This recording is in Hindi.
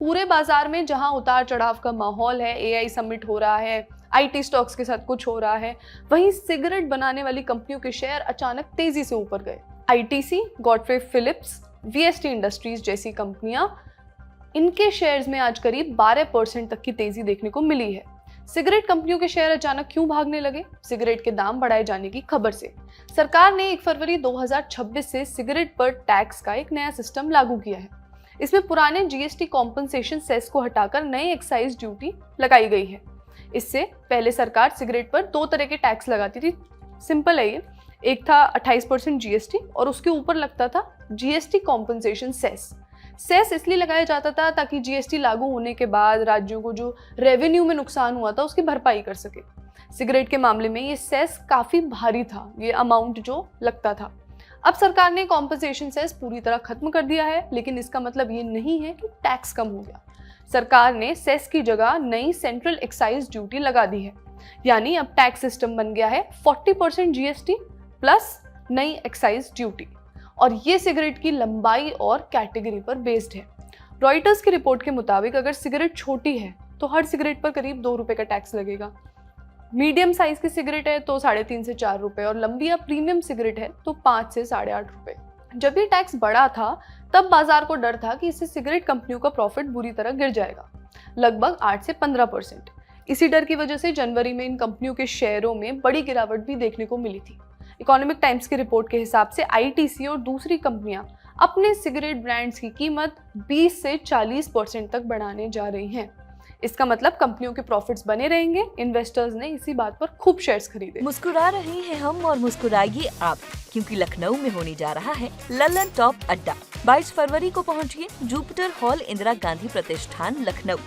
पूरे बाजार में जहां उतार चढ़ाव का माहौल है, एआई समिट हो रहा है, आईटी स्टॉक्स के साथ कुछ हो रहा है, वहीं सिगरेट बनाने वाली कंपनियों के शेयर अचानक तेजी से ऊपर गए। ITC, Godfrey Phillips, VST industries जैसी कंपनियां, इनके शेयर्स में आज करीब 12% तक की तेजी देखने को मिली है। सिगरेट कंपनियों के शेयर अचानक क्यों भागने लगे? सिगरेट के दाम बढ़ाए जाने की खबर से। सरकार ने 1 फरवरी 2026 से सिगरेट पर टैक्स का एक नया सिस्टम लागू किया है। इसमें पुराने जीएसटी कॉम्पनसेशन सेस को हटाकर नई एक्साइज ड्यूटी लगाई गई है। इससे पहले सरकार सिगरेट पर 2 तरह के टैक्स लगाती थी। सिंपल है ये, एक था 28% जीएसटी और उसके ऊपर लगता था जीएसटी कॉम्पनसेशन सेस। सेस इसलिए लगाया जाता था ताकि जीएसटी लागू होने के बाद राज्यों को जो रेवेन्यू में नुकसान हुआ था उसकी भरपाई कर सके। सिगरेट के मामले में ये सेस काफी भारी था, ये अमाउंट जो लगता था। अब सरकार ने कॉम्पनसेशन सेस पूरी तरह खत्म कर दिया है, लेकिन इसका मतलब ये नहीं है कि टैक्स कम हो गया। सरकार ने सेस की जगह नई सेंट्रल एक्साइज ड्यूटी लगा दी है, यानी अब टैक्स सिस्टम बन गया है 40% जीएसटी प्लस नई एक्साइज ड्यूटी, और ये सिगरेट की लंबाई और कैटेगरी पर बेस्ड है। रॉयटर्स की रिपोर्ट के मुताबिक अगर सिगरेट छोटी है तो हर सिगरेट पर करीब 2 रुपए का टैक्स लगेगा। मीडियम साइज की सिगरेट है तो 3.5 से 4 रुपए, और लंबी या प्रीमियम सिगरेट है तो 5 से 8.5 रुपए। जब ये टैक्स बढ़ा था तब बाजार को डर था कि इससे सिगरेट कंपनियों का प्रॉफिट बुरी तरह गिर जाएगा, लगभग 8 से 15%। इसी डर की वजह से जनवरी में इन कंपनियों के शेयरों में बड़ी गिरावट भी देखने को मिली थी। इकोनॉमिक टाइम्स की रिपोर्ट के हिसाब से आईटीसी और दूसरी कंपनियां अपने सिगरेट ब्रांड्स की कीमत 20 से 40% तक बढ़ाने जा रही हैं। इसका मतलब कंपनियों के प्रॉफिट्स बने रहेंगे। इन्वेस्टर्स ने इसी बात पर खूब शेयर्स खरीदे। मुस्कुरा रहे हैं हम और मुस्कुराइए आप, क्योंकि लखनऊ में होने जा रहा है लल्लन टॉप अड्डा। 22 फरवरी को पहुंचिए जुपिटर हॉल, इंदिरा गांधी प्रतिष्ठान, लखनऊ।